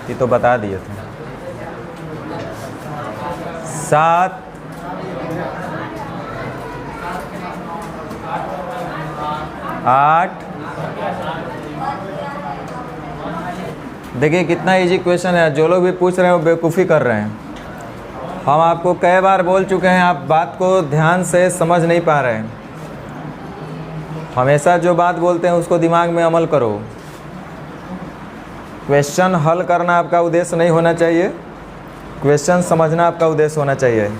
ये तो बता दिए थे। 7 8। देखिए कितना इजी क्वेश्चन है, जो लोग भी पूछ रहे हैं वो बेवकूफ़ी कर रहे हैं। हम आपको कई बार बोल चुके हैं, आप बात को ध्यान से समझ नहीं पा रहे हैं। हमेशा जो बात बोलते हैं उसको दिमाग में अमल करो। क्वेश्चन हल करना आपका उद्देश्य नहीं होना चाहिए, क्वेश्चन समझना आपका उद्देश्य होना चाहिए।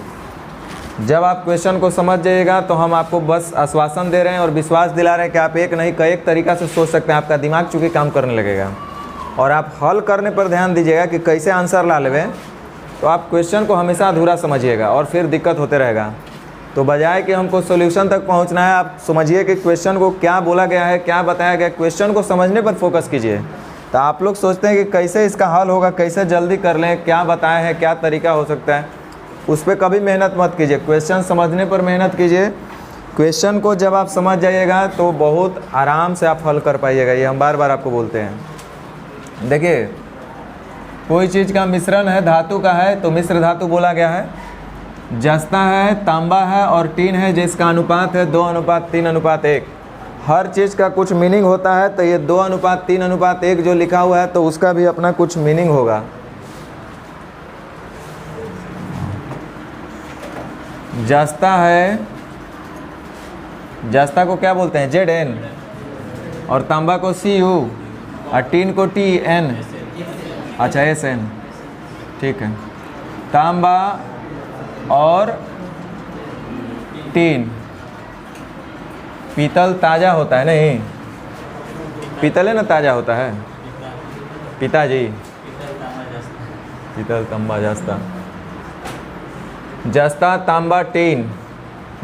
जब आप क्वेश्चन को समझ जाइएगा तो हम आपको बस आश्वासन दे रहे हैं और विश्वास दिला रहे हैं कि आप एक नहीं कई एक तरीक़ा से सोच सकते हैं। आपका दिमाग चूँकि काम करने लगेगा और आप हल करने पर ध्यान दीजिएगा कि कैसे आंसर ला लेवें, तो आप क्वेश्चन को हमेशा अधूरा समझिएगा और फिर दिक्कत होते रहेगा। तो बजाय कि हमको सॉल्यूशन तक पहुंचना है, आप समझिए कि क्वेश्चन को क्या बोला गया है, क्या बताया गया, क्वेश्चन को समझने पर फोकस कीजिए। तो आप लोग सोचते हैं कि कैसे इसका हल होगा, कैसे जल्दी कर लें, क्या बताया है, क्या तरीका हो सकता है, उस पर कभी मेहनत मत कीजिए। क्वेश्चन समझने पर मेहनत कीजिए। क्वेश्चन को जब आप समझ जाइएगा तो बहुत आराम से आप हल कर पाइएगा। ये हम बार बार आपको बोलते हैं। देखिए कोई चीज़ का मिश्रण है, धातु का है, तो मिश्र धातु बोला गया है। जस्ता है, तांबा है और टीन है, जिसका अनुपात है 2:3:1। हर चीज़ का कुछ मीनिंग होता है, तो ये 2:3:1 जो लिखा हुआ है तो उसका भी अपना कुछ मीनिंग होगा। जस्ता है, जस्ता को क्या बोलते हैं, ZN, और तांबा को CU और टीन को TN, अच्छा SN, ठीक है। तांबा और टीन, पीतल ताज़ा होता है, नहीं पीतल है ना, ताज़ा होता है, पिताजी, पीतल तांबा जस्ता। जस्ता तांबा टीन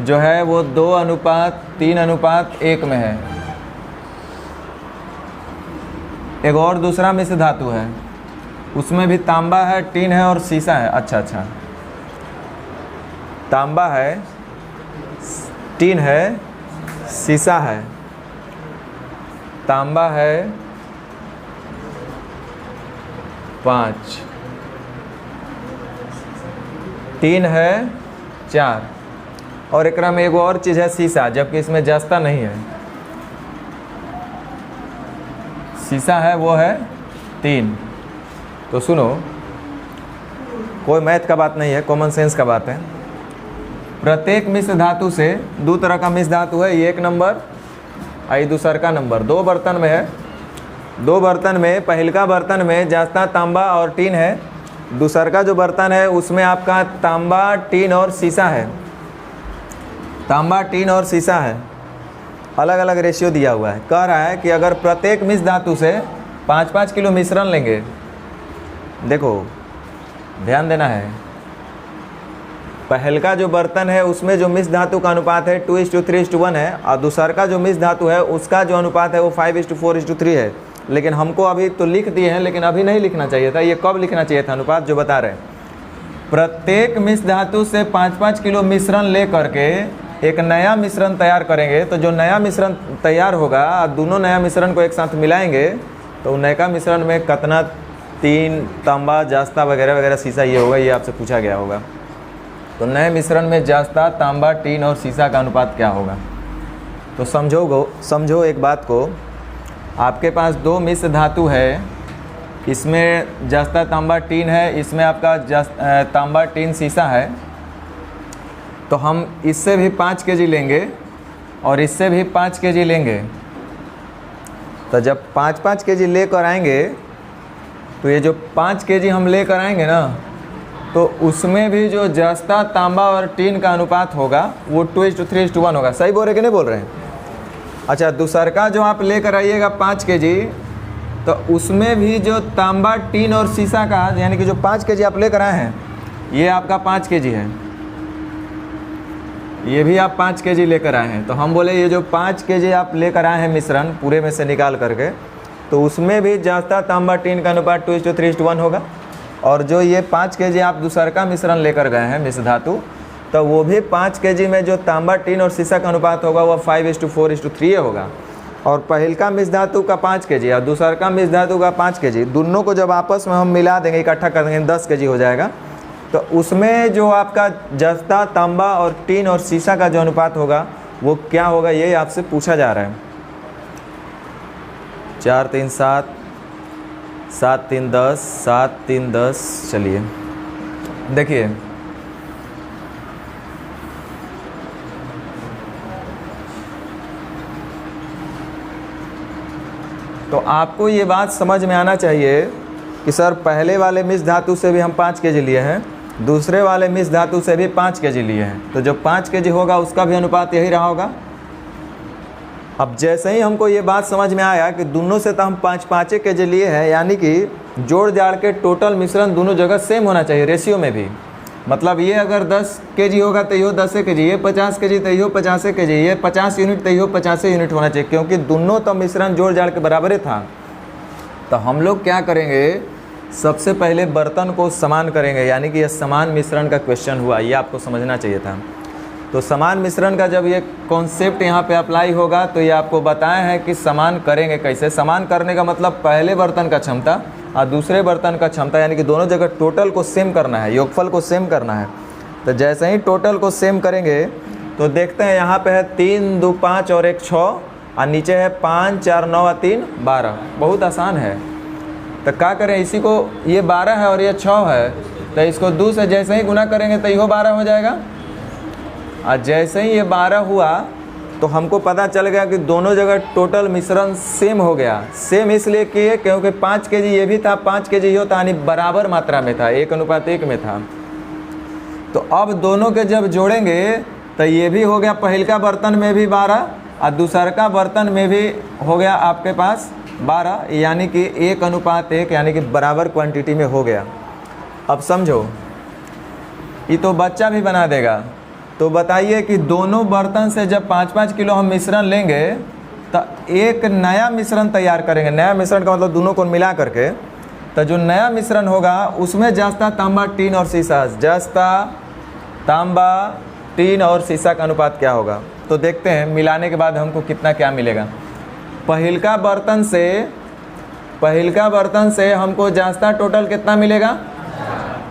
जो है वो 2:3:1 में है। एक और दूसरा मिश्र धातु है, उसमें भी तांबा है, टीन है और सीसा है। अच्छा, तांबा है, टीन है, सीसा है। तांबा है 5, टीन है 4 और एक में एक और चीज़ है सीसा, जबकि इसमें जस्ता नहीं है। सीसा है वो है 3। तो सुनो, कोई मैथ का बात नहीं है, कॉमन सेंस का बात है। प्रत्येक मिश्र धातु से 2 तरह का मिश्र धातु है, ये 1 नंबर और ये दूसर का नंबर। 2 बर्तन में है, 2 बर्तन में पहलका बर्तन में जस्ता तांबा और टीन है, दूसर का जो बर्तन है उसमें आपका तांबा, टीन और सीसा है। तांबा, टीन और सीसा है, अलग अलग रेशियो दिया हुआ है। कह रहा है कि अगर प्रत्येक मिश्र धातु से 5-5 किलो मिश्रण लेंगे, देखो ध्यान देना है, पहलका जो बर्तन है उसमें जो मिश्र धातु का अनुपात है 2:3:1 है और दूसर का जो मिश्र धातु है उसका जो अनुपात है वो 5:4:3 है। लेकिन हमको अभी तो लिख दिए हैं, लेकिन अभी नहीं लिखना चाहिए था। ये कब लिखना चाहिए था अनुपात जो बता रहे हैं? प्रत्येक मिश्र धातु से 5-5 किलो मिश्रण ले करके एक नया मिश्रण तैयार करेंगे, तो जो नया मिश्रण तैयार होगा, दोनों नया मिश्रण को एक साथ मिलाएंगे तो नया मिश्रण में कितना टीन, तांबा, जस्ता वगैरह वगैरह, सीसा ये होगा, ये आपसे पूछा गया होगा। तो नए मिश्रण में जस्ता, तांबा, टीन और सीसा का अनुपात क्या होगा? तो समझो एक बात को, आपके पास 2 मिश्र धातु है, इसमें जस्ता, तांबा, टीन है, इसमें आपका तांबा, टीन, सीसा है। तो हम इससे भी 5 kg लेंगे और इससे भी 5 kg लेंगे। तो जब 5-5 kg लेकर आएंगे तो ये जो 5 kg हम लेकर आएंगे ना, तो उसमें भी जो जस्ता, तांबा और टीन का अनुपात होगा वो 2:3:1 होगा। सही बोल रहे कि नहीं बोल रहे हैं? अच्छा, दूसर का जो आप लेकर आइएगा 5 kg, तो उसमें भी जो तांबा, टीन और सीसा का, यानी कि जो 5 kg आप लेकर आए हैं, ये आपका 5 kg है, ये भी आप 5 kg लेकर आए हैं। तो हम बोले ये जो 5 kg आप लेकर आए हैं मिश्रण पूरे में से निकाल करके, तो उसमें भी जस्ता, तांबा, टीन का अनुपात 2:3:1 होगा। और जो ये 5 kg आप दूसर का मिश्रण लेकर गए हैं मिश्र धातु, तो वो भी 5 kg में जो तांबा, टीन और सीसा का अनुपात होगा वो 5:4:3 होगा। और पहिलका मिश्र धातु का 5 kg और दूसरा का मिश्र धातु का 5 kg, दोनों को जब आपस में हम मिला देंगे, इकट्ठा कर देंगे, 10 kg हो जाएगा। तो उसमें जो आपका जस्ता, तांबा और टीन और सीसा का जो अनुपात होगा वो क्या होगा, ये आपसे पूछा जा रहा है। 4 3 7, 7 3 10, 7 3 10। चलिए देखिए, तो आपको ये बात समझ में आना चाहिए कि सर पहले वाले मिश्र धातु से भी हम 5 kg लिए हैं, दूसरे वाले मिश्र धातु से भी 5 kg लिए हैं, तो जो 5 kg होगा उसका भी अनुपात यही रहा होगा। अब जैसे ही हमको ये बात समझ में आया कि दोनों से तो हम 5 kg लिए हैं, यानी कि जोड़ जाड़ के टोटल मिश्रण दोनों जगह सेम होना चाहिए रेशियो में भी। मतलब ये अगर 10 kg होगा तो यो 10 kg, ये 50 kg तो यो 50 kg, ये 50 यूनिट तो यो 50 यूनिट होना चाहिए, क्योंकि दोनों तो मिश्रण जोड़ जाड़ के बराबर था। तो हम लोग क्या करेंगे, सबसे पहले बर्तन को समान करेंगे, यानी कि यह समान मिश्रण का क्वेश्चन हुआ, ये आपको समझना चाहिए था। तो समान मिश्रण का जब ये कॉन्सेप्ट यहाँ पे अप्लाई होगा तो ये आपको बताया है कि समान करेंगे कैसे। समान करने का मतलब पहले बर्तन का क्षमता और दूसरे बर्तन का क्षमता, यानी कि दोनों जगह टोटल को सेम करना है, योगफल को सेम करना है। तो जैसे ही टोटल को सेम करेंगे तो देखते हैं यहाँ पे है 3 2 5 और 1 6 और नीचे है 5 4 9 और 3 12। बहुत आसान है। तो क्या करें, इसी को, ये 12 है और ये 6 है, तो इसको 2 से जैसे ही गुना करेंगे तो यो 12 हो जाएगा। और जैसे ही ये 12 हुआ तो हमको पता चल गया कि दोनों जगह टोटल मिश्रण सेम हो गया। सेम इसलिए किए क्योंकि 5 kg ये भी था, 5 kg ये था, यानी बराबर मात्रा में था, 1:1 में था। तो अब दोनों के जब जोड़ेंगे तो ये भी हो गया, पहिलका बर्तन में भी 12 और दूसरका बर्तन में भी हो गया आपके पास 12, यानी कि 1:1, यानी कि बराबर क्वांटिटी में हो गया। अब समझो, ये तो बच्चा भी बना देगा। तो बताइए कि दोनों बर्तन से जब 5-5 किलो हम मिश्रण लेंगे तो एक नया मिश्रण तैयार करेंगे। नया मिश्रण का मतलब दोनों को मिला करके, तो जो नया मिश्रण होगा उसमें जस्ता, तांबा, टीन और सीसा, जस्ता, तांबा, टीन और सीसा का अनुपात क्या होगा। तो देखते हैं मिलाने के बाद हमको कितना क्या मिलेगा। पहिलका बर्तन से हमको जस्ता टोटल कितना मिलेगा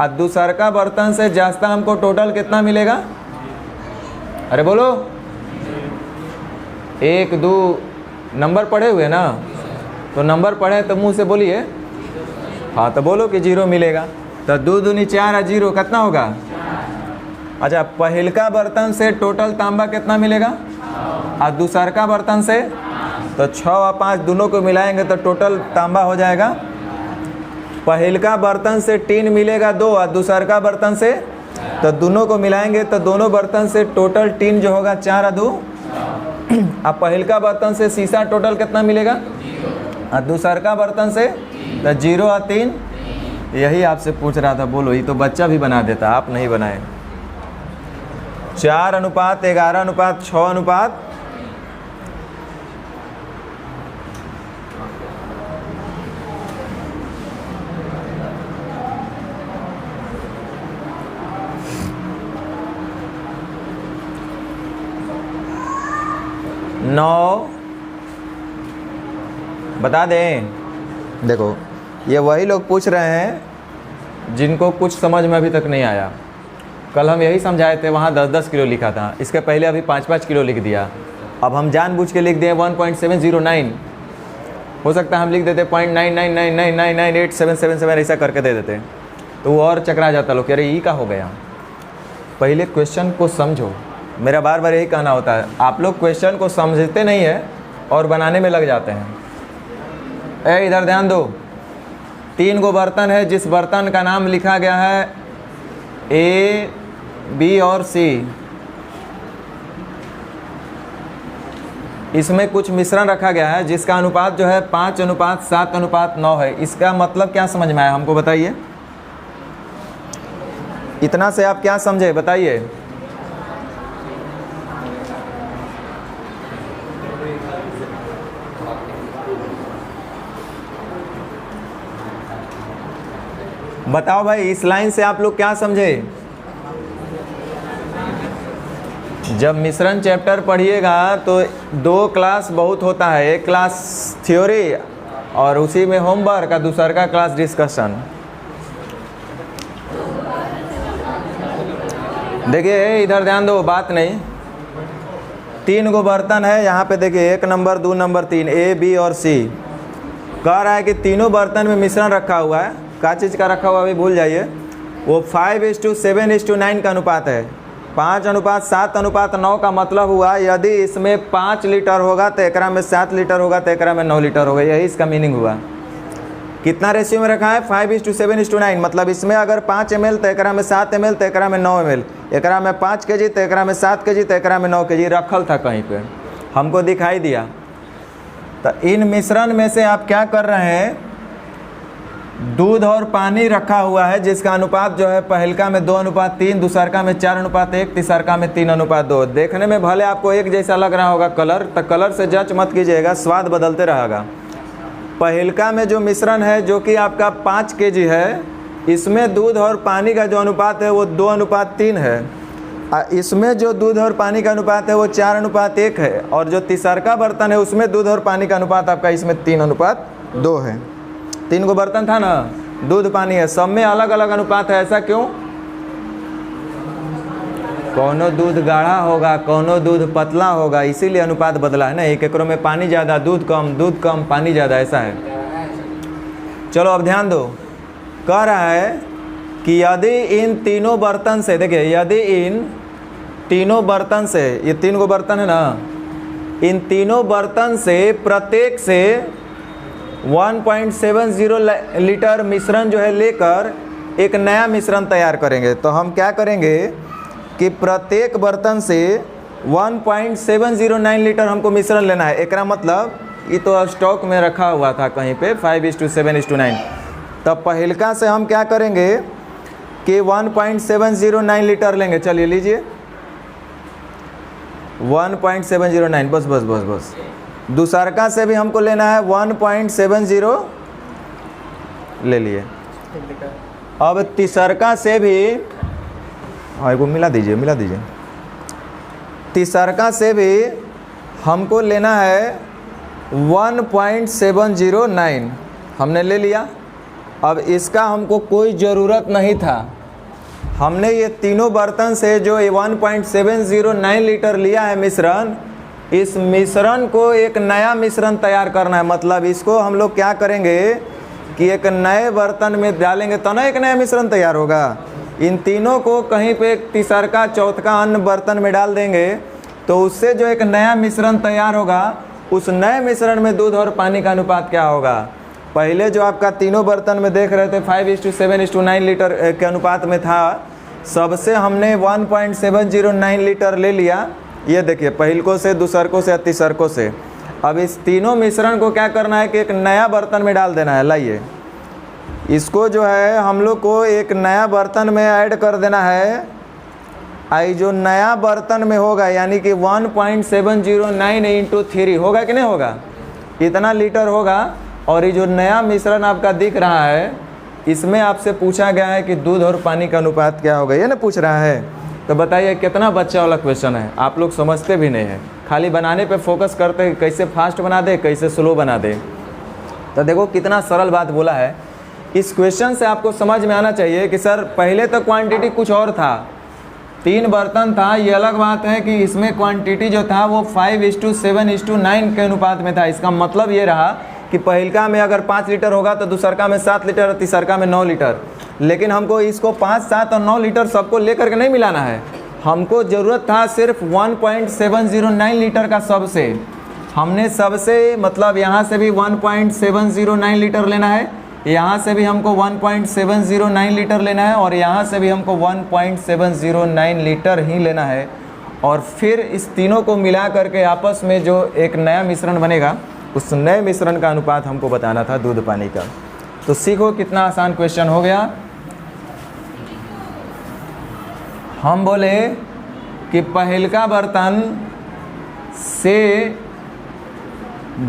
और दूसरका बर्तन से जस्ता हमको टोटल कितना मिलेगा। अरे बोलो, 1 2 नंबर पढ़े हुए ना, तो नंबर पढ़े तो मुंह से बोलिए। हाँ तो बोलो कि 0 मिलेगा। तो 2 दूनी 4 और 0 कितना होगा। अच्छा, पहिलका बर्तन से टोटल तांबा कितना मिलेगा और दूसरका बर्तन से, तो 6 और 5 दोनों को मिलाएंगे तो टोटल तांबा हो जाएगा। पहिलका बर्तन से टीन मिलेगा 2 और दूसरका बर्तन से, तो दोनों को मिलाएंगे तो दोनों बर्तन से टोटल टीन जो होगा 4 और 2। अब पहिलका बर्तन से सीसा टोटल कितना मिलेगा और दूसरका बर्तन से तो 0 और 3। यही आपसे पूछ रहा था, बोलो, ये तो बच्चा भी बना देता, आप नहीं बनाए। 4:11:6:। नौ बता दें। देखो, ये वही लोग पूछ रहे हैं जिनको कुछ समझ में अभी तक नहीं आया। कल हम यही समझाए थे, वहाँ 10-10 किलो लिखा था, इसके पहले अभी 5-5 किलो लिख दिया। अब हम जानबूझ के लिख दिए 1.709। हो सकता है हम लिख देते 0.99999987777, ऐसा करके दे देते, तो वो और चकरा जाता लोग, अरे ये का हो गया। पहले क्वेश्चन को समझो, मेरा बार बार यही कहना होता है। आप लोग क्वेश्चन को समझते नहीं है और बनाने में लग जाते हैं। इधर ध्यान दो, 3 गो बर्तन है, जिस बर्तन का नाम लिखा गया है A, B और C। इसमें कुछ मिश्रण रखा गया है जिसका अनुपात जो है 5:7:9 है। इसका मतलब क्या समझ में आया हमको बताइए। इतना से आप क्या समझे बताइए। बताओ भाई, इस लाइन से आप लोग क्या समझे। जब मिश्रण चैप्टर पढ़िएगा तो 2 क्लास बहुत होता है, एक क्लास थ्योरी और उसी में होमवर्क का दूसरा का क्लास डिस्कशन। देखिए इधर ध्यान दो, बात नहीं, 3 गो बर्तन है यहाँ पे। देखिए 1 नंबर 2 नंबर 3 A B और C। कह रहा है कि तीनों बर्तन में मिश्रण रखा हुआ है। क्या चीज़ का रखा हुआ अभी भूल जाइए। वो 5:7:9 का अनुपात है। 5:7:9 का मतलब हुआ यदि इसमें 5 लीटर होगा तो एकरा में 7 लीटर होगा तो एकरा में 9 लीटर होगा। यही इसका मीनिंग हुआ। कितना रेशियो में रखा है? 5:7:9। मतलब इसमें अगर 5 ml तो एकरा में 7 ml तो एकरा में 9 ml, एकरा में 5 kg तो एकरा में 7 kg तो एकरा में 9 kg रखल था कहीं पे, हमको दिखाई दिया। तो इन मिश्रण में से आप क्या कर रहे हैं, दूध और पानी रखा हुआ है जिसका अनुपात जो है पहलका में 2:3, दूसरका में 4:1, तीसरका में 3:2। देखने में भले आपको एक जैसा लग रहा होगा कलर, तो कलर से जज मत कीजिएगा, स्वाद बदलते रहेगा। पहलका में जो मिश्रण है जो कि आपका 5 kg है, इसमें दूध और पानी का जो अनुपात है वो 2:3 है। इसमें जो दूध और पानी का अनुपात है वो 4:1 है। और जो तीसरका बर्तन है उसमें दूध और पानी का अनुपात आपका इसमें 3:2 है। 3 गो बर्तन था ना, दूध पानी है, सब में अलग अलग अनुपात है। ऐसा क्यों? कोनो दूध गाढ़ा होगा, कोनो दूध पतला होगा, इसीलिए अनुपात बदला है ना। एक एकरों में पानी ज़्यादा दूध कम पानी ज़्यादा, ऐसा है। चलो अब ध्यान दो, कह रहा है कि यदि इन तीनों बर्तन से, देखिए यदि इन तीनों बर्तन से, ये 3 गो बर्तन है ना, इन तीनों बर्तन से प्रत्येक से 1.70 लीटर मिश्रण जो है लेकर एक नया मिश्रण तैयार करेंगे। तो हम क्या करेंगे कि प्रत्येक बर्तन से 1.709 लीटर हमको मिश्रण लेना है। एकरा मतलब ये तो स्टॉक में रखा हुआ था कहीं पे 5:7:9। तब पहलका से हम क्या करेंगे कि 1.709 लीटर लेंगे। चलिए लीजिए 1.709, बस। दूसरका से भी हमको लेना है 1.70 ले लिए। अब तीसरका से भी, हाँ को मिला दीजिए। तीसरका से भी हमको लेना है 1.709, हमने ले लिया। अब इसका हमको कोई ज़रूरत नहीं था। हमने ये तीनों बर्तन से जो 1.709 लीटर लिया है मिश्रण, इस मिश्रण को एक नया मिश्रण तैयार करना है। मतलब इसको हम लोग क्या करेंगे कि एक नए बर्तन में डालेंगे तो ना एक नया मिश्रण तैयार होगा। इन तीनों को कहीं पे एक तीसरका चौथका अन्य बर्तन में डाल देंगे तो उससे जो एक नया मिश्रण तैयार होगा, उस नए मिश्रण में दूध और पानी का अनुपात क्या होगा। पहले जो आपका तीनों बर्तन में देख रहे थे 5:7:9 लीटर के अनुपात में था, सबसे हमने 1.709 लीटर ले लिया। ये देखिए पहलकों से, दूसरकों से, तीसरकों से। अब इस तीनों मिश्रण को क्या करना है कि एक नया बर्तन में डाल देना है। लाइए इसको जो है हम लोग को एक नया बर्तन में ऐड कर देना है। आई जो नया बर्तन में होगा यानी कि 1.709 × 3 होगा कि नहीं होगा, इतना लीटर होगा। और ये जो नया मिश्रण आपका दिख रहा है, इसमें आपसे पूछा गया है कि दूध और पानी का अनुपात क्या होगा, ये ना पूछ रहा है। तो बताइए कितना बच्चा वाला क्वेश्चन है। आप लोग समझते भी नहीं हैं, खाली बनाने पे फोकस करते हैं, कैसे फास्ट बना दे, कैसे स्लो बना दे। तो देखो कितना सरल बात बोला है। इस क्वेश्चन से आपको समझ में आना चाहिए कि सर पहले तो क्वांटिटी कुछ और था, 3 बर्तन था। ये अलग बात है कि इसमें क्वांटिटी जो था वो 5:7:9 के अनुपात में था। इसका मतलब ये रहा कि पहलका में अगर 5 लीटर होगा तो दूसरका में 7 लीटर, तीसरका में 9 लीटर। लेकिन हमको इसको 5, 7 और 9 लीटर सबको लेकर के नहीं मिलाना है। हमको ज़रूरत था सिर्फ 1.709 लीटर का। सबसे हमने सबसे मतलब यहाँ से भी 1.709 लीटर लेना है, यहाँ से भी हमको 1.709 लीटर लेना है, और यहाँ से भी हमको 1.709 लीटर ही लेना है। और फिर इस तीनों को मिला करके आपस में जो एक नया मिश्रण बनेगा, उस नए मिश्रण का अनुपात हमको बताना था दूध पानी का। तो सीखो कितना आसान क्वेश्चन हो गया। हम बोले कि पहलका बर्तन से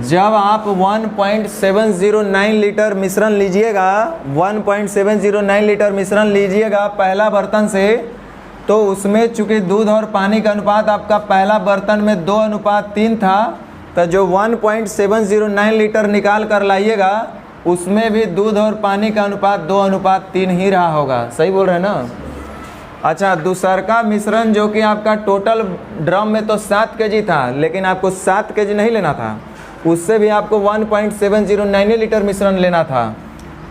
जब आप 1.709 लीटर मिश्रण लीजिएगा, 1.709 लीटर मिश्रण लीजिएगा पहला बर्तन से, तो उसमें चूंकि दूध और पानी का अनुपात आपका पहला बर्तन में 2:3 था, तो जो 1.709 लीटर निकाल कर लाइएगा उसमें भी दूध और पानी का अनुपात 2:3 ही रहा होगा। सही बोल रहे हैं ना। अच्छा, दूसरका मिश्रण जो कि आपका टोटल ड्रम में तो 7 kg था, लेकिन आपको 7 kg नहीं लेना था, उससे भी आपको 1.709 लीटर मिश्रण लेना था,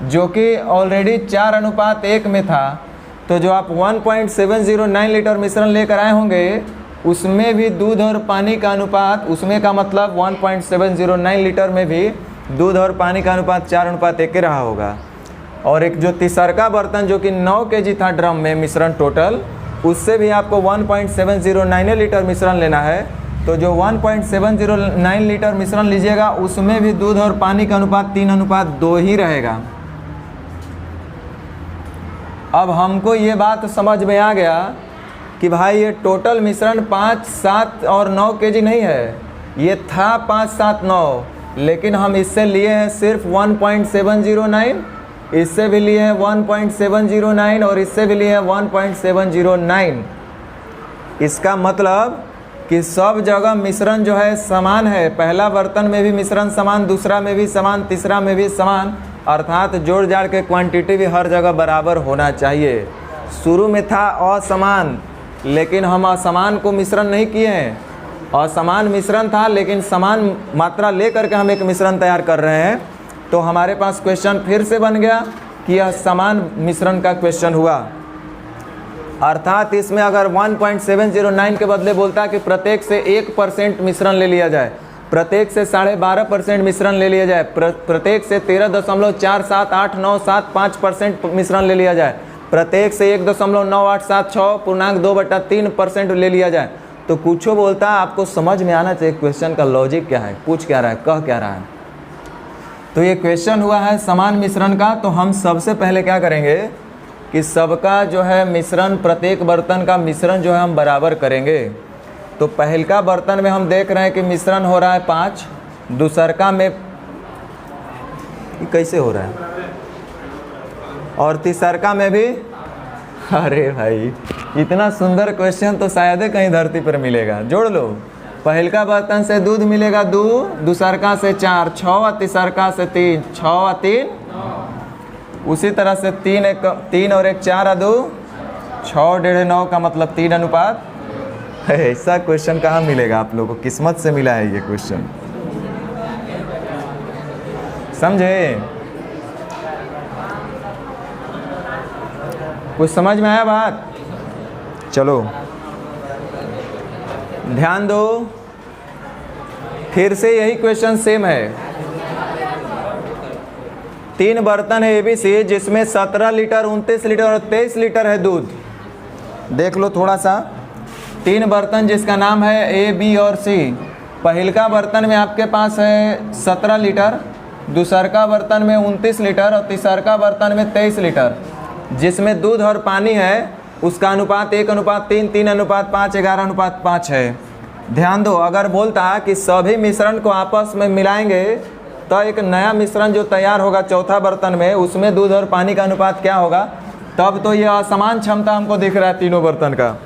जो कि ऑलरेडी 4:1 में था। तो जो आप 1.709 लीटर मिश्रण लेकर आए होंगे उसमें भी दूध और पानी का अनुपात, उसमें का मतलब 1.709 लीटर में भी दूध और पानी का अनुपात 4:1 रहा होगा। और एक जो तीसरका बर्तन जो कि 9 kg था ड्रम में मिश्रण टोटल, उससे भी आपको 1.709 लीटर मिश्रण लेना है। तो जो 1.709 लीटर मिश्रण लीजिएगा उसमें भी दूध और पानी का अनुपात 3:2 ही रहेगा। अब हमको ये बात समझ में आ गया कि भाई ये टोटल मिश्रण 5, 7 और 9 kg नहीं है, ये था 5, 7, 9, लेकिन हम इससे लिए हैं सिर्फ 1.709, इससे भी लिए हैं 1.709 और इससे भी लिए हैं 1.709। इसका मतलब कि सब जगह मिश्रण जो है समान है। पहला बर्तन में भी मिश्रण समान, दूसरा में भी समान, तीसरा में भी समान, अर्थात जोड़ जाड़ के क्वांटिटी भी हर जगह बराबर होना चाहिए। शुरू में था असमान, लेकिन हम असमान को मिश्रण नहीं किए हैं। असमान मिश्रण था लेकिन समान मात्रा ले करके हम एक मिश्रण तैयार कर रहे हैं। तो हमारे पास क्वेश्चन फिर से बन गया कि यह समान मिश्रण का क्वेश्चन हुआ। अर्थात इसमें अगर 1.709 के बदले बोलता है कि प्रत्येक से 1% मिश्रण ले लिया जाए, प्रत्येक से 12.5% मिश्रण ले लिया जाए, प्रत्येक से 13.47897.5% मिश्रण ले लिया जाए, प्रत्येक से 1.9876 ले लिया जाए, तो कुछ बोलता है आपको समझ में आना चाहिए क्वेश्चन का लॉजिक क्या है, पूछ क्या रहा है, कह क्या रहा है। तो ये क्वेश्चन हुआ है समान मिश्रण का। तो हम सबसे पहले क्या करेंगे कि सबका जो है मिश्रण, प्रत्येक बर्तन का मिश्रण जो है हम बराबर करेंगे। तो पहलका बर्तन में हम देख रहे हैं कि मिश्रण हो रहा है 5, दूसरका में कैसे हो रहा है, और तीसरका में भी। अरे भाई इतना सुंदर क्वेश्चन तो शायद कहीं धरती पर मिलेगा। जोड़ लो, पहलका बर्तन से दूध मिलेगा 2, दूसरका से 4, 6, तीसरका से 3, 6 और 3, उसी तरह से 3 और 1 4 और 2 6, 1.5, 9 का मतलब 3:। ऐसा क्वेश्चन कहाँ मिलेगा आप लोगों को, किस्मत से मिला है ये क्वेश्चन, समझे। कुछ समझ में आया बात। चलो ध्यान दो, फिर से यही क्वेश्चन सेम है। 3 बर्तन है ABC जिसमें 17 लीटर, 29 लीटर और 23 लीटर है दूध। देख लो थोड़ा सा, 3 बर्तन जिसका नाम है A, B और C। पहलका बर्तन में आपके पास है 17 लीटर, दूसरका बर्तन में 29 लीटर और तीसरका बर्तन में 23 लीटर, जिसमें दूध और पानी है उसका अनुपात 1:3, 3:5, 11:5 है। ध्यान दो, अगर बोलता है कि सभी मिश्रण को आपस में मिलाएंगे तो एक नया मिश्रण जो तैयार होगा चौथा बर्तन में, उसमें दूध और पानी का अनुपात क्या होगा, तब तो ये असमान क्षमता हमको दिख रहा है तीनों बर्तन का।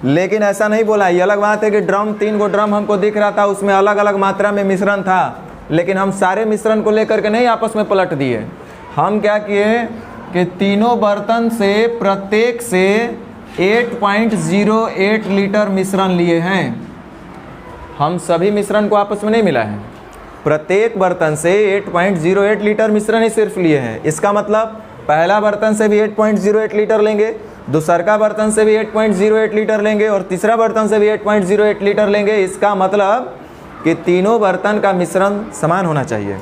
लेकिन ऐसा नहीं बोला। ये अलग बात है कि 3 गो ड्रम हमको दिख रहा था, उसमें अलग अलग मात्रा में मिश्रण था, लेकिन हम सारे मिश्रण को लेकर के नहीं आपस में पलट दिए। हम क्या किए कि तीनों बर्तन से प्रत्येक से 8.08 लीटर मिश्रण लिए हैं। हम सभी मिश्रण को आपस में नहीं मिला है, प्रत्येक बर्तन से 8.08 लीटर मिश्रण ही सिर्फ लिए हैं। इसका मतलब पहला बर्तन से भी 8.08 लीटर लेंगे, दूसरका बर्तन से भी 8.08 लीटर लेंगे और तीसरा बर्तन से भी 8.08 लीटर लेंगे। इसका मतलब कि तीनों बर्तन का मिश्रण समान होना चाहिए,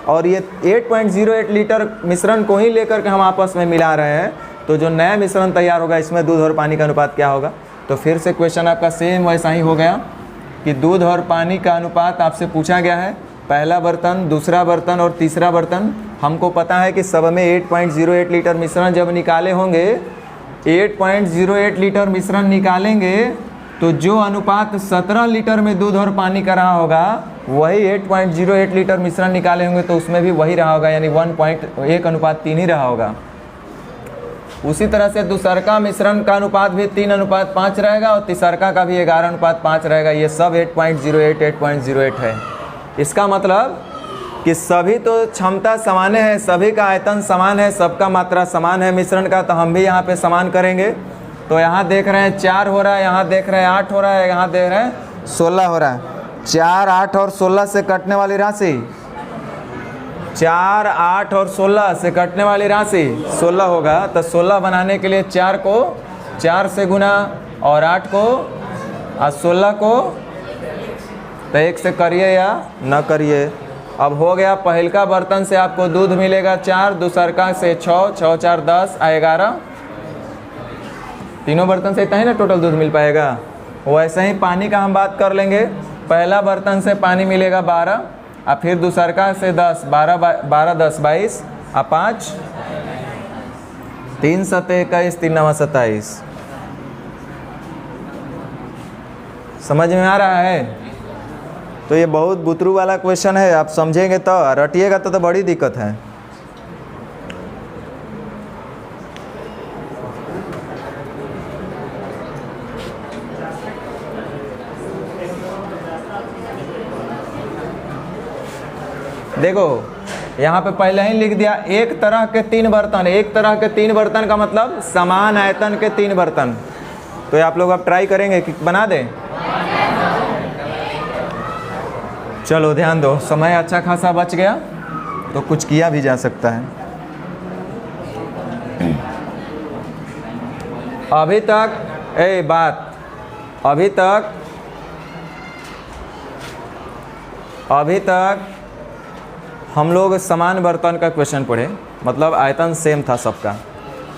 और ये 8.08 लीटर मिश्रण को ही लेकर के हम आपस में मिला रहे हैं। तो जो नया मिश्रण तैयार होगा इसमें दूध और पानी का अनुपात क्या होगा। तो फिर से क्वेश्चन आपका सेम वैसा ही हो गया कि दूध और पानी का अनुपात आपसे पूछा गया है। पहला बर्तन, दूसरा बर्तन और तीसरा बर्तन, हमको पता है कि सब में 8.08 लीटर मिश्रण जब निकाले होंगे, 8.08 लीटर मिश्रण निकालेंगे तो जो अनुपात 17 लीटर में दूध और पानी का रहा होगा वही 8.08 लीटर मिश्रण निकाले होंगे तो उसमें भी वही रहा होगा, यानी 1.1:3 ही रहा होगा। उसी तरह से दूसरका मिश्रण का अनुपात भी 3:5 रहेगा और तीसरका का भी 11:5 रहेगा। ये सब 8.08 है। इसका मतलब कि सभी तो क्षमता समान है, सभी का आयतन समान है, सबका मात्रा समान है मिश्रण का, तो हम भी यहाँ पे समान करेंगे। तो यहाँ देख रहे हैं 4 हो रहा है, यहाँ देख रहे हैं 8 हो रहा है, यहाँ देख रहे हैं 16 हो रहा है। 4, 8 और 16 से कटने वाली राशि 4, 8 और 16 से कटने वाली राशि 16 होगा। तो 16 बनाने के लिए 4 को 4 से गुना और 8 को और 16 को तो 1 से करिए या न करिए। अब हो गया पहलका बर्तन से आपको दूध मिलेगा 4, दूसरका से 6, 6 4 10 और 11, तीनों बर्तन से इतना ही ना टोटल दूध मिल पाएगा। वैसे ही पानी का हम बात कर लेंगे। पहला बर्तन से पानी मिलेगा 12 और फिर दूसरका से 10, 12 10 22 और 5 3 7 21 3 9 27। समझ में आ रहा है? तो ये बहुत बुतरू वाला क्वेश्चन है, आप समझेंगे तो, रटिएगा तो बड़ी दिक्कत है। देखो यहाँ पे पहले ही लिख दिया एक तरह के 3 बर्तन। एक तरह के 3 बर्तन का मतलब समान आयतन के 3 बर्तन। तो ये आप लोग अब ट्राई करेंगे कि बना दें। चलो ध्यान दो, समय अच्छा खासा बच गया तो कुछ किया भी जा सकता है। अभी तक हम लोग समान बर्तन का क्वेश्चन पढ़े, मतलब आयतन सेम था सबका।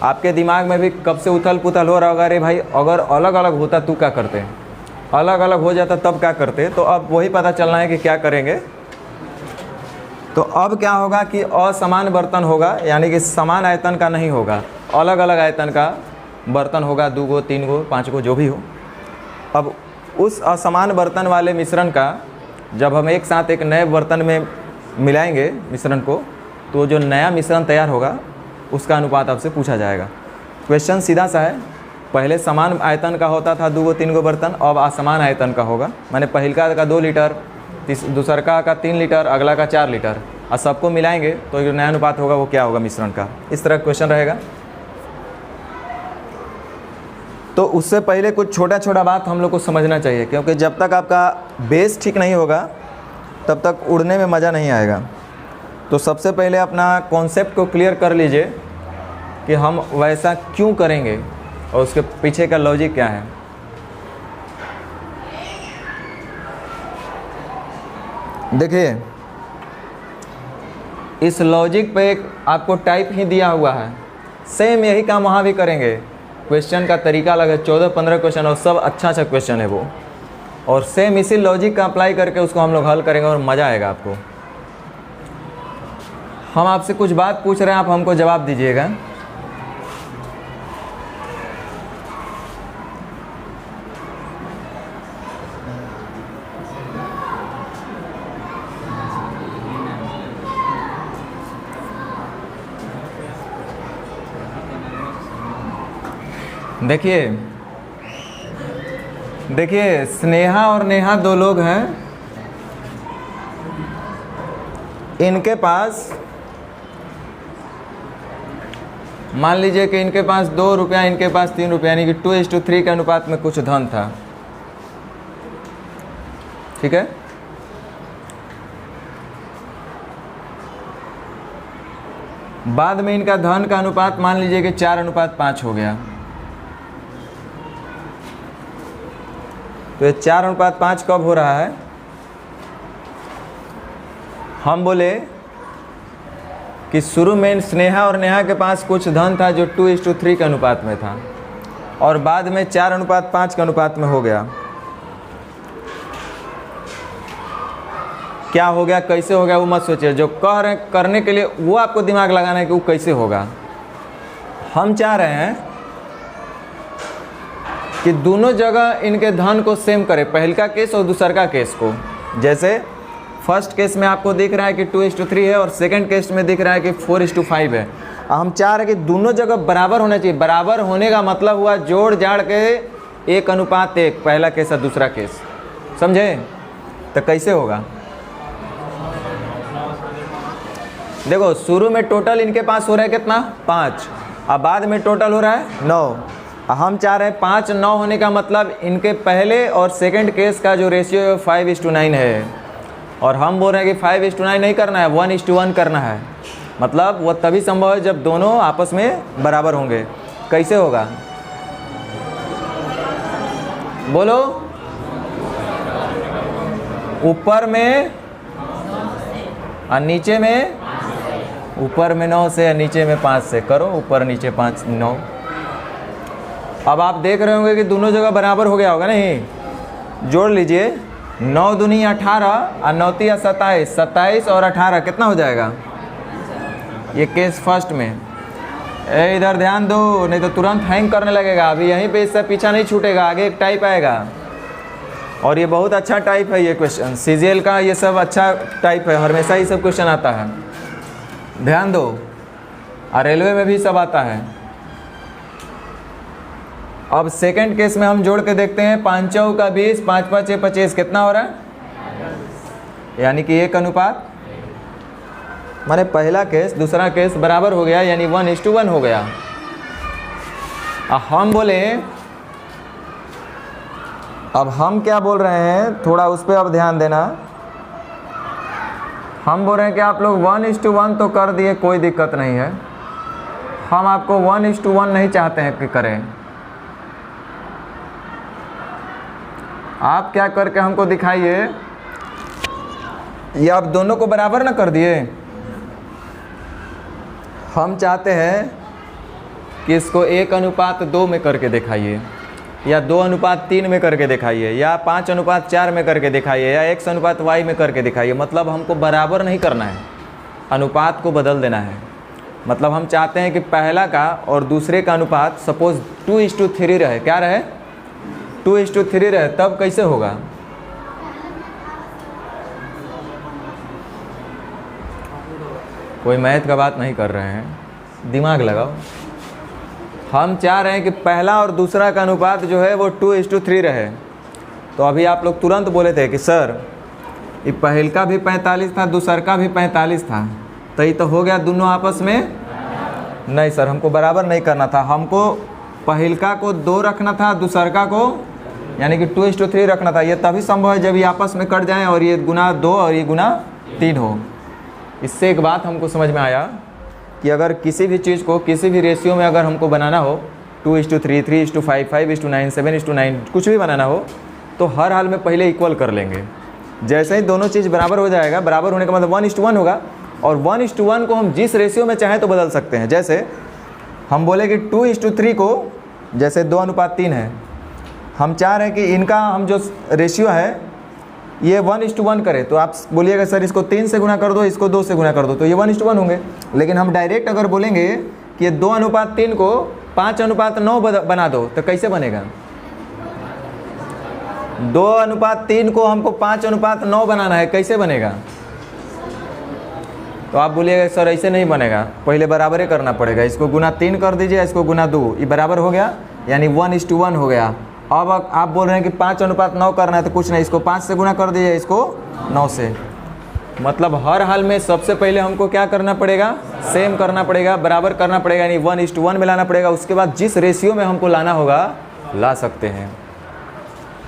आपके दिमाग में भी कब से उथल पुथल हो रहा होगा, अरे भाई अगर अलग अलग होता तो क्या करते, अलग अलग हो जाता तब क्या करते। तो अब वही पता चलना है कि क्या करेंगे। तो अब क्या होगा कि असमान बर्तन होगा, यानी कि समान आयतन का नहीं होगा, अलग अलग आयतन का बर्तन होगा, 2 गो 3 गो 5 गो जो भी हो। अब उस असमान बर्तन वाले मिश्रण का जब हम एक साथ एक नए बर्तन में मिलाएंगे मिश्रण को, तो जो नया मिश्रण तैयार होगा उसका अनुपात आपसे पूछा जाएगा। क्वेश्चन सीधा सा है, पहले समान आयतन का होता था 2 गो 3 गो बर्तन, अब असमान आयतन का होगा। मैंने पहलका का 2 लीटर, दूसरका का 3 लीटर, अगला का 4 लीटर, और सबको मिलाएंगे तो जो नया अनुपात होगा वो क्या होगा मिश्रण का। इस तरह क्वेश्चन रहेगा। तो उससे पहले कुछ छोटा छोटा बात हम लोग को समझना चाहिए, क्योंकि जब तक आपका बेस ठीक नहीं होगा तब तक उड़ने में मज़ा नहीं आएगा। तो सबसे पहले अपना कॉन्सेप्ट को क्लियर कर लीजिए कि हम वैसा क्यों करेंगे और उसके पीछे का लॉजिक क्या है। देखिए इस लॉजिक पे एक आपको टाइप ही दिया हुआ है, सेम यही काम वहाँ भी करेंगे। क्वेश्चन का तरीका अलग है, 14-15 क्वेश्चन और सब अच्छा क्वेश्चन है वो, और सेम इसी लॉजिक का अप्लाई करके उसको हम लोग हल करेंगे और मज़ा आएगा आपको। हम आपसे कुछ बात पूछ रहे हैं, आप हमको जवाब दीजिएगा। देखिए स्नेहा और नेहा 2 लोग हैं, इनके पास मान लीजिए कि इनके पास 2 रुपया, इनके पास 3 रुपया, यानी कि 2:3 के अनुपात में कुछ धन था। ठीक है, बाद में इनका धन का अनुपात मान लीजिए कि 4:5 हो गया। तो ये 4:5 कब हो रहा है? हम बोले कि शुरू में स्नेहा और नेहा के पास कुछ धन था जो 2:3 के अनुपात में था, और बाद में 4:5 के अनुपात में हो गया। क्या हो गया, कैसे हो गया वो मत सोचिए, जो कह रहे हैं करने के लिए वो आपको दिमाग लगाना है कि वो कैसे होगा। हम चाह रहे हैं कि दोनों जगह इनके धन को सेम करें, पहलका केस और दूसरका केस को। जैसे फर्स्ट केस में आपको दिख रहा है कि 2:3 है और सेकंड केस में दिख रहा है कि 4:5 है, हम चाह रहे हैं कि दोनों जगह बराबर होना चाहिए। बराबर होने का मतलब हुआ जोड़ जाड़ के 1:1, पहला केस और दूसरा केस, समझे? तो कैसे होगा? देखो शुरू में टोटल इनके पास हो रहा है कितना, 5, अब बाद में टोटल हो रहा है 9। हम चाह रहे हैं 5 9 होने का मतलब इनके पहले और सेकंड केस का जो रेशियो है 5:9 है, और हम बोल रहे हैं कि 5:9 नहीं करना है, 1:1 करना है। मतलब वो तभी संभव है जब दोनों आपस में बराबर होंगे। कैसे होगा बोलो? ऊपर में और नीचे में, ऊपर में 9 से और नीचे में 5 से करो, ऊपर नीचे 5 9। अब आप देख रहे होंगे कि दोनों जगह बराबर हो गया होगा नहीं? जोड़ लीजिए, 9 दूनी 18 और 9 तिया 27, 27 और 18 कितना हो जाएगा? ये केस फर्स्ट में। इधर ध्यान दो, नहीं तो तुरंत हैंग करने लगेगा। अभी यहीं पे इससे पीछा नहीं छूटेगा, आगे एक टाइप आएगा, और ये बहुत अच्छा टाइप है ये क्वेश्चन। सीजीएल का ये सब अच्छा टाइप है, हमेशा ही सब क्वेश्चन आता है, ध्यान दो। और रेलवे में भी सब आता है। अब सेकंड केस में हम जोड़ के देखते हैं, 5 चौक का 20, 5 5 25 कितना हो रहा है? यानी कि 1:, माने पहला केस दूसरा केस बराबर हो गया, यानी 1:1 हो गया। हम बोले, अब हम क्या बोल रहे हैं, थोड़ा उस पर अब ध्यान देना। हम बोल रहे हैं कि आप लोग 1:1 तो कर दिए, कोई दिक्कत नहीं है। हम आपको 1:1 नहीं चाहते हैं कि करें। आप क्या करके हमको दिखाइए, ये आप दोनों को बराबर ना कर दिए। हम चाहते हैं कि इसको 1:2 में करके दिखाइए, या 2:3 में करके दिखाइए, या 5:4 में करके दिखाइए, या x:y में करके दिखाइए। मतलब हमको बराबर नहीं करना है, अनुपात को बदल देना है। मतलब हम चाहते हैं कि पहला का और दूसरे का अनुपात सपोज 2:3 रहे। क्या रहे? 2:3 रहे। तब कैसे होगा? कोई मैथ का बात नहीं कर रहे हैं, दिमाग लगाओ। हम चाह रहे हैं कि पहला और दूसरा का अनुपात जो है वो 2:3 रहे। तो अभी आप लोग तुरंत बोले थे कि सर ये पहल का भी 45 था, दूसर का भी 45 था, तो ये तो हो गया दोनों आपस में। नहीं सर, हमको बराबर नहीं करना था, हमको पहल का को 2 रखना था, दूसर का को यानी कि 2:3 रखना था। ये तभी संभव है जब ये आपस में कट जाएं और ये गुना 2 और ये गुना 3 हो। इससे एक बात हमको समझ में आया कि अगर किसी भी चीज़ को किसी भी रेशियो में अगर हमको बनाना हो, 2:3, 3:5, 5:9, 7:9, कुछ भी बनाना हो, तो हर हाल में पहले इक्वल कर लेंगे। जैसे ही दोनों चीज़ बराबर हो जाएगा, बराबर होने का मतलब 1:1 होगा, और 1:1 को हम जिस रेशियो में चाहें तो बदल सकते हैं। जैसे हम बोले कि 2:3 को, जैसे 2:3 है, हम चाह रहे हैं कि इनका हम जो रेशियो है ये 1:1 करे, तो आप बोलिएगा सर इसको 3 से गुना कर दो, इसको 2 से गुना कर दो, तो ये 1:1 होंगे। लेकिन हम डायरेक्ट अगर बोलेंगे कि 2:3 को 5:9 बना दो, तो कैसे बनेगा? 2:3 को हमको 5:9 बनाना है, कैसे बनेगा? तो आप बोलिएगा सर ऐसे नहीं बनेगा, पहले बराबर करना पड़ेगा। इसको गुना 3 कर दीजिए, इसको गुना 2, ये बराबर हो गया, यानी 1:1 हो गया। अब आप बोल रहे हैं कि 5:9 करना है, तो कुछ नहीं, इसको 5 से गुना कर दीजिए, इसको 9 से। मतलब हर हाल में सबसे पहले हमको क्या करना पड़ेगा? सेम करना पड़ेगा, बराबर करना पड़ेगा, यानी 1:1 में लाना पड़ेगा। उसके बाद जिस रेशियो में हमको लाना होगा ला सकते हैं।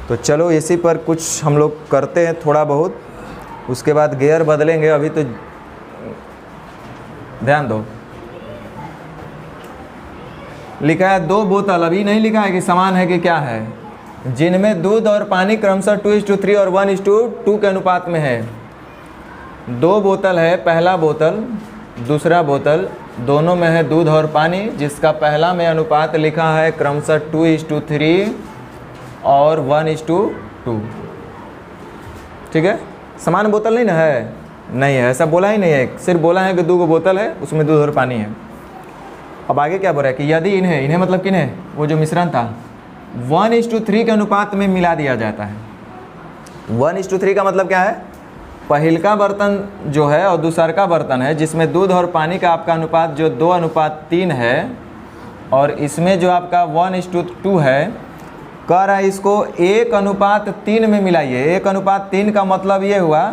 तो चलो इसी पर कुछ हम लोग करते हैं थोड़ा बहुत, उसके बाद गियर बदलेंगे। अभी तो ध्यान दो, लिखा है 2 बोतल, अभी नहीं लिखा है कि समान है कि क्या है, जिनमें दूध और पानी क्रमशः 2:3 और 1:2 के अनुपात में है। 2 बोतल है, पहला बोतल दूसरा बोतल, दोनों में है दूध और पानी, जिसका पहला में अनुपात लिखा है क्रमशः 2:3 और 1:2। ठीक है, समान बोतल नहीं ना है? नहीं है, ऐसा बोला ही नहीं है, सिर्फ बोला है कि 2 बोतल है, उसमें दूध और पानी है। अब आगे क्या बोल रहा है कि यदि इन्हें मतलब किन्हें, वो जो मिश्रण था 1:3 के अनुपात में मिला दिया जाता है। 1:3 का मतलब क्या है? पहिलका बर्तन जो है और दूसरका बर्तन है जिसमें दूध और पानी का आपका अनुपात जो 2:3 है और इसमें जो आपका 1:2 है, कह रहा है इसको 1:3 में मिलाइए। 1:3 का मतलब ये हुआ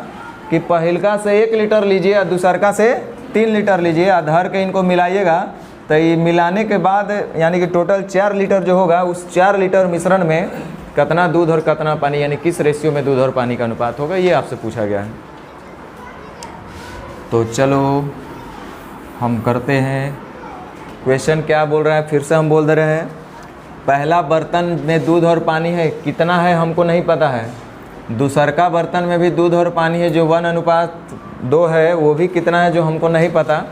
कि पहिलका से 1 लीटर लीजिए और दूसरका से 3 लीटर लीजिए, आधार के इनको मिलाइएगा तो ये मिलाने के बाद यानी कि टोटल 4 लीटर जो होगा, उस 4 लीटर मिश्रण में कितना दूध और कितना पानी यानी किस रेशियो में दूध और पानी का अनुपात होगा, ये आपसे पूछा गया है। तो चलो हम करते हैं। क्वेश्चन क्या बोल रहा है फिर से हम बोल दे रहे हैं। पहला बर्तन में दूध और पानी है, कितना है हमको नहीं पता है। दूसरका बर्तन में भी दूध और पानी है जो 1:2 है, वो भी कितना है जो हमको नहीं पता,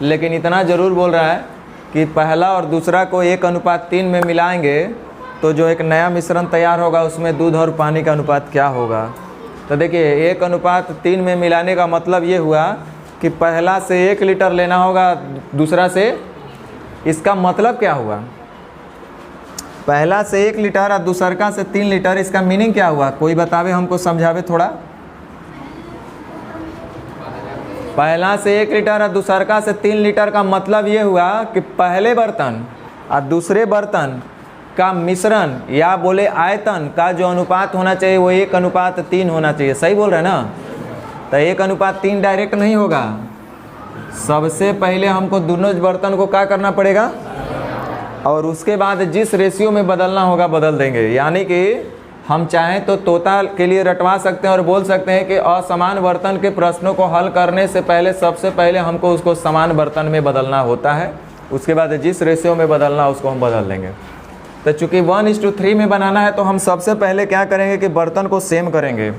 लेकिन इतना ज़रूर बोल रहा है कि पहला और दूसरा को 1:3 में मिलाएंगे तो जो एक नया मिश्रण तैयार होगा उसमें दूध और पानी का अनुपात क्या होगा। तो देखिए 1:3 में मिलाने का मतलब ये हुआ कि पहला से 1 लीटर लेना होगा, दूसरा से, इसका मतलब क्या हुआ, पहला से 1 लीटर और दूसरका से 3 लीटर, इसका मीनिंग क्या हुआ, कोई बतावे हमको, समझावे थोड़ा। पहला से 1 लीटर और दूसरका से 3 लीटर का मतलब ये हुआ कि पहले बर्तन और दूसरे बर्तन का मिश्रण या बोले आयतन का जो अनुपात होना चाहिए वो 1:3 होना चाहिए। सही बोल रहे हैं ना। तो 1:3 डायरेक्ट नहीं होगा, सबसे पहले हमको दोनों बर्तन को क्या करना पड़ेगा और उसके बाद जिस रेशियो में बदलना होगा बदल देंगे। यानी कि हम चाहें तो तोता के लिए रटवा सकते हैं और बोल सकते हैं कि असमान बर्तन के प्रश्नों को हल करने से पहले सबसे पहले हमको उसको समान बर्तन में बदलना होता है, उसके बाद जिस रेशियो में बदलना उसको हम बदल देंगे। तो चूँकि 1:3 में बनाना है तो हम सबसे पहले क्या करेंगे कि बर्तन को सेम करेंगे,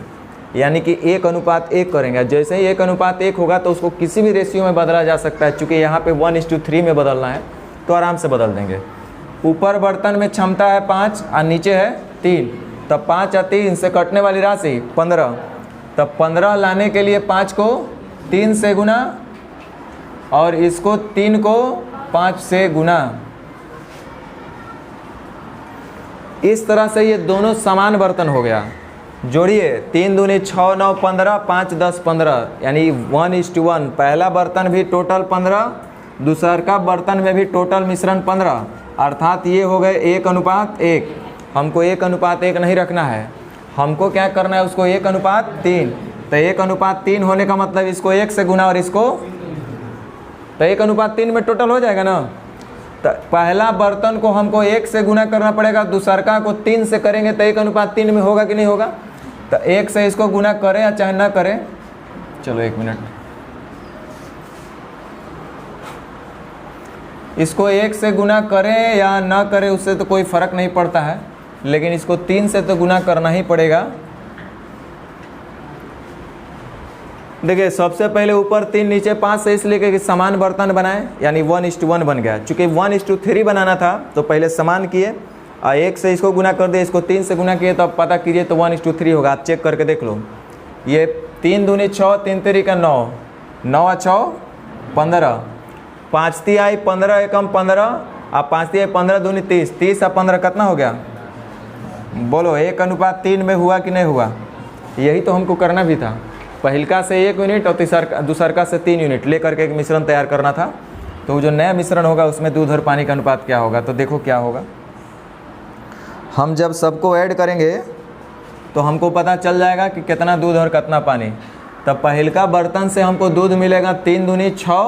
यानी कि 1:1 करेंगे। जैसे ही 1:1 होगा तो उसको किसी भी रेशियो में बदला जा सकता है। चूँकि यहाँ पे 1:3 में बदलना है तो आराम से बदल देंगे। ऊपर बर्तन में क्षमता है 5 और नीचे है 3, तब 5 और 3 से कटने वाली राशि 15, तब 15 लाने के लिए 5 को 3 से गुना और इसको 3 को 5 से गुना। इस तरह से ये दोनों समान बर्तन हो गया। जोड़िए 3 दूनी 6 9 15, 5 10 15, यानी 1:1। पहला बर्तन भी टोटल 15, दूसरा बर्तन में भी टोटल मिश्रण 15, अर्थात ये हो गए 1:1। हमको 1:1 नहीं रखना है, हमको क्या करना है उसको 1:3। तो 1:3 होने का मतलब इसको 1 से गुना और इसको, तो 1:3 में टोटल हो जाएगा ना। तो पहला बर्तन को हमको 1 से गुना करना पड़ेगा, दूसरका को 3 से करेंगे तो 1:3 में होगा कि नहीं होगा। तो 1 से इसको गुना करें या चाहे ना करें, चलो 1 मिनट, इसको 1 से गुना करें या ना करें उससे तो कोई फ़र्क नहीं पड़ता है, लेकिन इसको 3 से तो गुना करना ही पड़ेगा। देखिए सबसे पहले ऊपर 3 नीचे 5 से इसलिए कि समान बर्तन बनाए, यानी 1:1 बन गया। चूँकि 1:3 बनाना था तो पहले समान किए और 1 से इसको गुना कर दिए, इसको 3 से गुना किए, तो अब पता कीजिए तो 1:3 होगा। आप चेक करके देख लो। ये 3 दूनी 6, 3 3 9, 9 और 6 15, 5 3 आई 15 एकम 15 और 5 3 आई 15 दूनी 30, 30 और 15 कितना हो गया बोलो। 1:3 में हुआ कि नहीं हुआ। यही तो हमको करना भी था, पहिलका से 1 यूनिट और दूसरका से 3 यूनिट लेकर के एक मिश्रण तैयार करना था। तो जो नया मिश्रण होगा उसमें दूध और पानी का अनुपात क्या होगा। तो देखो क्या होगा, हम जब सबको ऐड करेंगे तो हमको पता चल जाएगा कि कितना दूध और कितना पानी। तब पहिलका बर्तन से हमको दूध मिलेगा 3 दूनी 6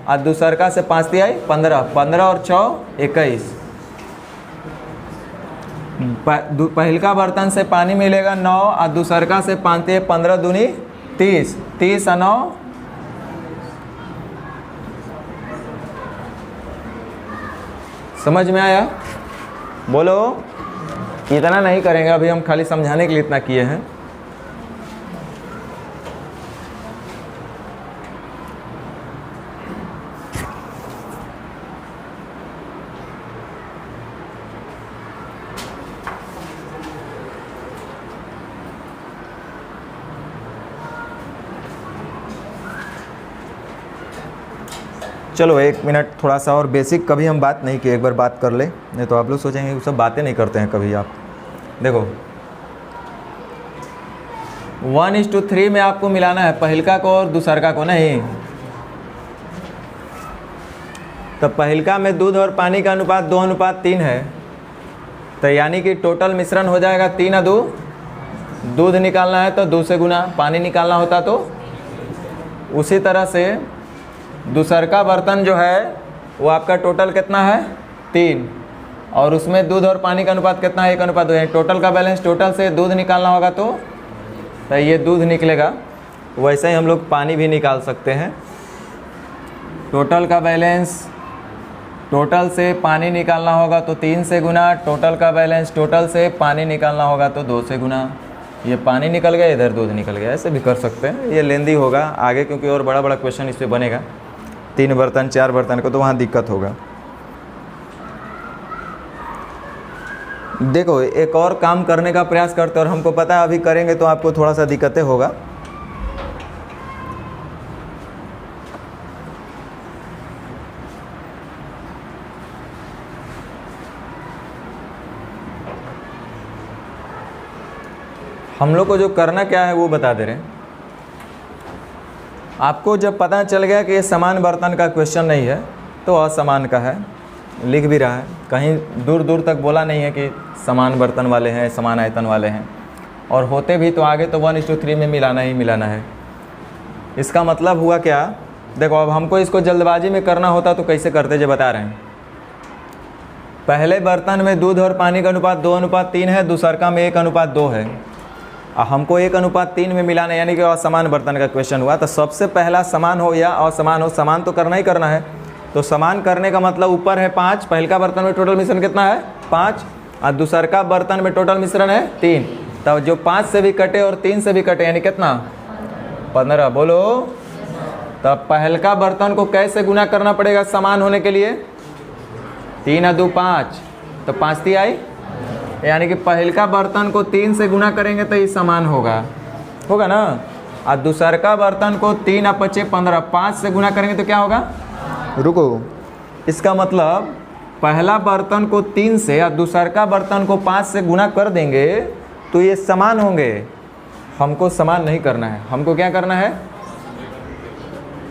और दूसरका से 5 3 आई 15, 15 और 6 21। पहिलका बर्तन से पानी मिलेगा 9 और दूसरका से 5 3 15 दूनी 30, 30 और 9 समझ में आया बोलो। इतना नहीं करेंगे अभी, हम खाली समझाने के लिए इतना किए हैं। चलो 1 मिनट, थोड़ा सा और बेसिक कभी हम बात नहीं किए, एक बार बात कर ले, नहीं तो आप लोग सोचेंगे सब बातें नहीं करते हैं कभी। आप देखो 1:3 में आपको मिलाना है पहिलका को और दूसरका को, नहीं तो पहिलका में दूध और पानी का अनुपात 2:3 है, तो यानी कि टोटल मिश्रण हो जाएगा 3:2। दूध निकालना है तो 2 से गुना, पानी निकालना होता तो। उसी तरह से दूसरका बर्तन जो है वो आपका टोटल कितना है 3, और उसमें दूध और पानी का अनुपात कितना है 1:2 है। टोटल का बैलेंस, टोटल से दूध निकालना होगा तो ये दूध निकलेगा। वैसे ही हम लोग पानी भी निकाल सकते हैं। टोटल का बैलेंस, टोटल से पानी निकालना होगा तो 3 से गुना, टोटल का बैलेंस टोटल से पानी निकालना होगा तो 2 से गुना। ये पानी निकल गया, इधर दूध निकल गया, ऐसे भी कर सकते हैं। ये लेंदी होगा आगे, क्योंकि और बड़ा बड़ा क्वेश्चन इस पर बनेगा। 3 बर्तन 4 बर्तन को तो वहाँ दिक्कत होगा। देखो एक और काम करने का प्रयास करते हैं, और हमको पता है अभी करेंगे तो आपको थोड़ा सा दिक्कतें होगा। हम लोग को जो करना क्या है वो बता दे रहे हैं। आपको जब पता चल गया कि ये समान बर्तन का क्वेश्चन नहीं है तो असमान का है, लिख भी रहा है, कहीं दूर दूर तक बोला नहीं है कि समान बर्तन वाले हैं, समान आयतन वाले हैं, और होते भी तो आगे तो 1:3 में मिलाना ही मिलाना है। इसका मतलब हुआ क्या, देखो अब हमको इसको जल्दबाजी में करना होता तो कैसे करते जो बता रहे हैं। पहले बर्तन में दूध और पानी का अनुपात 2:3 है, दूसरका में 1:2 है। हमको 1:3 में मिलाना, यानी कि असमान बर्तन का क्वेश्चन हुआ। तो सबसे पहला समान हो या असमान हो, समान तो करना ही करना है। तो समान करने का मतलब ऊपर है 5, पहलका बर्तन में टोटल मिश्रण कितना है 5, और दूसरका बर्तन में टोटल मिश्रण है 3। तब जो 5 से भी कटे और 3 से भी कटे यानी कितना 15, बोलो। तब पहलका बर्तन को कैसे गुना करना पड़ेगा समान होने के लिए, 3×2 5, तो 5 × 3 आई, यानी कि पहलका बर्तन को 3 से गुना करेंगे तो ये समान होगा ना। और दूसरका बर्तन को 3 × 5 = 15, 5 से गुना करेंगे तो क्या होगा, रुको, इसका मतलब पहला बर्तन को 3 से और दूसरका बर्तन को 5 से गुना कर देंगे तो ये समान होंगे। हमको समान नहीं करना है, हमको क्या करना है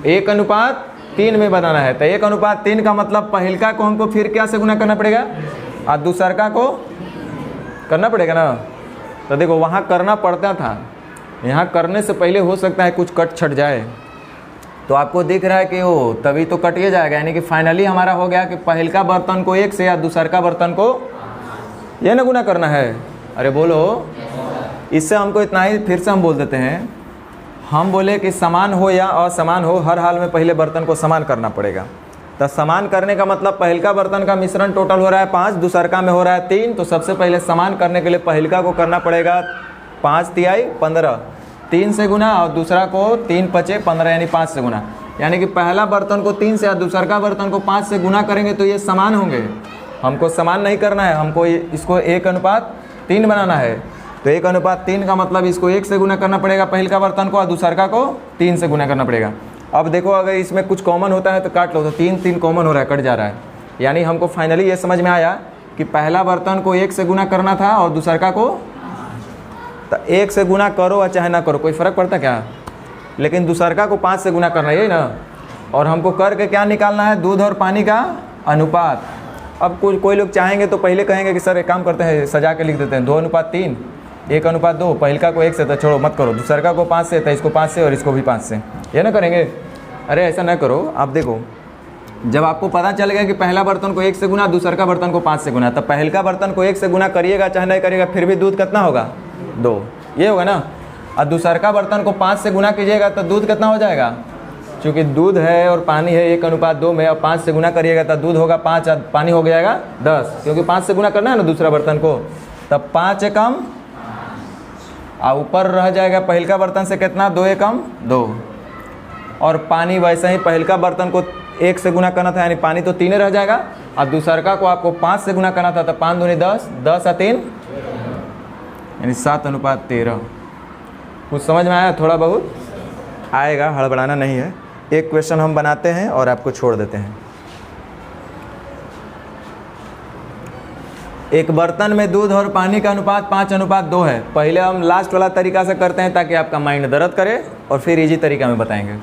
1:3 में बनाना है। तो 1:3 का मतलब पहलका को हमको फिर क्या से गुना करना पड़ेगा और दूसरका को करना पड़ेगा ना। तो देखो वहाँ करना पड़ता था, यहाँ करने से पहले हो सकता है कुछ कट छट जाए, तो आपको दिख रहा है कि वो तभी तो कटिए जाएगा। यानी कि फाइनली हमारा हो गया कि पहलका बर्तन को 1 से या दूसरका बर्तन को ये ना गुना करना है। अरे बोलो, इससे हमको इतना ही फिर से हम बोल देते हैं। हम बोले कि समान हो या असमान हो, हर हाल में पहले बर्तन को समान करना पड़ेगा। तो समान करने का मतलब पहलका बर्तन का मिश्रण टोटल हो रहा है 5, दूसरका में हो रहा है 3, तो सबसे पहले समान करने के लिए पहलका को करना पड़ेगा 5 × 3 = 15, 3 से गुना, और दूसरा को 3 × 5 = 15 यानी 5 से गुना। यानी कि पहला बर्तन को 3 से और दूसरका बर्तन को 5 से गुना करेंगे तो ये समान होंगे। हमको समान नहीं करना है, हमको इसको 1:3 बनाना है। तो 1:3 का मतलब इसको 1 से गुना करना पड़ेगा पहलका बर्तन को, और दूसरका को 3 से गुना करना पड़ेगा। अब देखो अगर इसमें कुछ कॉमन होता है तो काट लो, तो 3 कॉमन हो रहा है, कट जा रहा है। यानी हमको फाइनली ये समझ में आया कि पहला बर्तन को 1 से गुना करना था और दूसरका को, तो 1 से गुना करो और चाहे ना करो कोई फ़र्क पड़ता क्या, लेकिन दूसरका को 5 से गुना करना है, यही ना। और हमको करके क्या निकालना है, दूध और पानी का अनुपात। अब कोई लोग चाहेंगे तो पहले कहेंगे कि सर एक काम करते हैं, सजा के लिख देते हैं 2:3, 1:2, पहलका को 1 से, तो छोड़ो मत करो, दूसरका को 5 से, तो इसको 5 से और इसको भी 5 से, ये ना करेंगे। अरे ऐसा ना करो। आप देखो जब आपको पता चल गया कि पहला बर्तन को 1 से गुना, दूसरका बर्तन को 5 से गुना, तो पहलका बर्तन को 1 से गुना करिएगा चाहे नहीं करिएगा फिर भी दूध कितना होगा 2, ये होगा ना। और दूसरका बर्तन को 5 से गुना कीजिएगा तो दूध कितना हो जाएगा, क्योंकि दूध है और पानी है 1:2 में, और 5 से गुना करिएगा तो दूध होगा 5 और पानी हो जाएगा 10, क्योंकि 5 से गुना करना है ना दूसरा बर्तन को। तब 5 एकम और ऊपर रह जाएगा पहलका बर्तन से कितना 2 एकम 2, और पानी वैसे ही पहलका बर्तन को 1 से गुना करना था यानी पानी तो 3 रह जाएगा, और दूसरका को आपको 5 से गुना करना था तो 5 दूनी 10, 10 और 3 यानी 7:13। कुछ समझ में आया, थोड़ा बहुत आएगा, हड़बड़ाना नहीं है। एक क्वेश्चन हम बनाते हैं और आपको छोड़ देते हैं। एक बर्तन में दूध और पानी का अनुपात 5:2 है। पहले हम लास्ट वाला तरीका से करते हैं ताकि आपका माइंड दर्द करे, और फिर इजी तरीका में बताएंगे।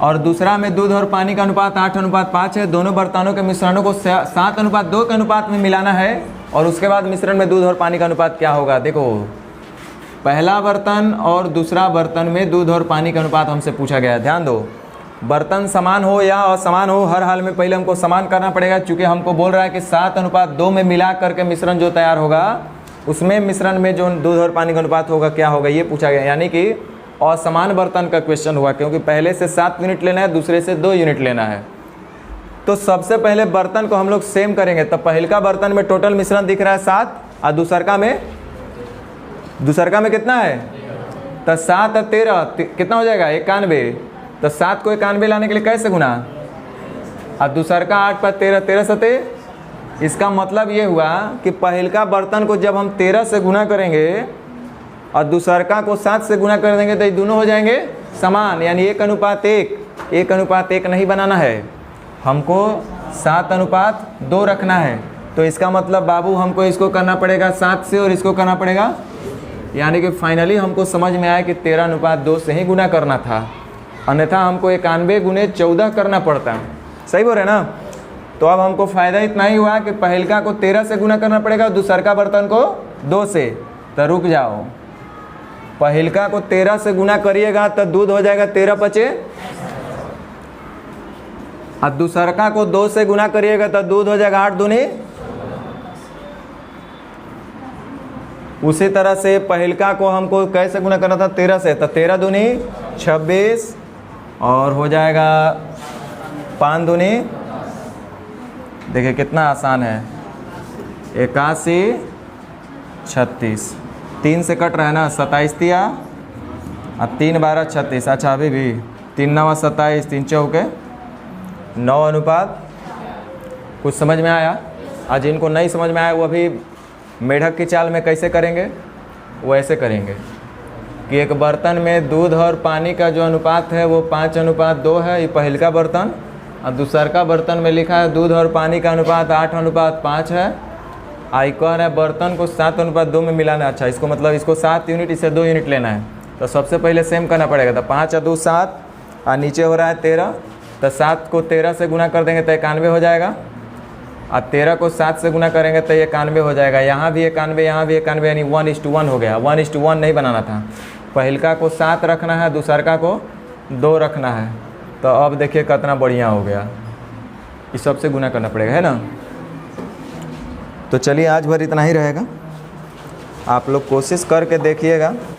और दूसरा में दूध और पानी का अनुपात 8:5 है। दोनों बर्तनों के मिश्रणों को 7:2 के अनुपात में मिलाना है, और उसके बाद मिश्रण में दूध और पानी का अनुपात क्या होगा। देखो, पहला बर्तन और दूसरा बर्तन में दूध और पानी का अनुपात हमसे पूछा गया है। ध्यान दो, बर्तन समान हो या असमान हो, हर हाल में पहले हमको समान करना पड़ेगा, क्योंकि हमको बोल रहा है कि 7:2 में मिला करके मिश्रण जो तैयार होगा उसमें मिश्रण में जो दूध और पानी का अनुपात होगा क्या होगा, ये पूछा गया। यानी कि असमान बर्तन का क्वेश्चन हुआ, क्योंकि पहले से 7 यूनिट लेना है, दूसरे से 2 यूनिट लेना है। तो सबसे पहले बर्तन को हम लोग सेम करेंगे। तो पहलका बर्तन में टोटल मिश्रण दिख रहा है 7, और दूसरका में कितना है, तो 7 और 13 कितना हो जाएगा, 91। तो 7 को 91 लाने के लिए कैसे गुना, और दूसरका 8 पर 13, 13 सते। इसका मतलब ये हुआ कि पहलका बर्तन को जब हम 13 से गुना करेंगे और दूसरका को 7 से गुना कर देंगे तो ये दोनों हो जाएंगे समान, यानी 1:1। 1:1 नहीं बनाना है, हमको 7:2 रखना है। तो इसका मतलब बाबू हमको इसको करना पड़ेगा 7 से और इसको करना पड़ेगा, यानी कि फाइनली हमको समझ में आया कि 13:2 से ही गुना करना था, अन्यथा हमको 91 गुने 14 करना पड़ता। सही बोल रहे ना। तो अब हमको फ़ायदा इतना ही हुआ कि पहलका को 13 से गुना करना पड़ेगा और दूसरका बर्तन को 2 से। तो रुक जाओ, पहलका को 13 से गुना करिएगा तो दूध हो जाएगा 13 × 5, और दूसरका को 2 से गुना करिएगा तो दूध हो जाएगा 8 दूनी। उसी तरह से पहलका को हमको कैसे गुना करना था, 13 से, तो 13 दूनी 26, और हो जाएगा 5 दूनी, देखिए कितना आसान है, 81, 36, 3 से कट रहा है ना, 27 दिया, और 3 12 36। अच्छा अभी भी 3 9 27, 3 चौके 9:। कुछ समझ में आया। आज जिनको नहीं समझ में आया वो अभी मेढक की चाल में कैसे करेंगे, वो ऐसे करेंगे कि एक बर्तन में दूध और पानी का जो अनुपात है वो 5:2 है, ये पहलका बर्तन, और दूसरका बर्तन में लिखा है दूध और पानी का अनुपात 8:5 है। आइकॉन है बर्तन को 7:2 में मिलाना है। अच्छा, इसको मतलब इसको 7 यूनिट, इसे 2 यूनिट लेना है। तो सबसे पहले सेम करना पड़ेगा। तो 5 और 2 7, और नीचे हो रहा है 13, तो 7 को 13 से गुना कर देंगे तो 91 हो जाएगा, और 13 को 7 से गुना करेंगे तो 91 हो जाएगा। यहाँ भी 91, यहाँ भी 91, यानी 1:1 हो गया। 1:1 नहीं बनाना था, पहलका को 7 रखना है, दूसरका को 2 रखना है। तो अब देखिए कितना बढ़िया हो गया, इस सबसे गुना करना पड़ेगा, है ना। तो चलिए आज भर इतना ही रहेगा, आप लोग कोशिश करके देखिएगा।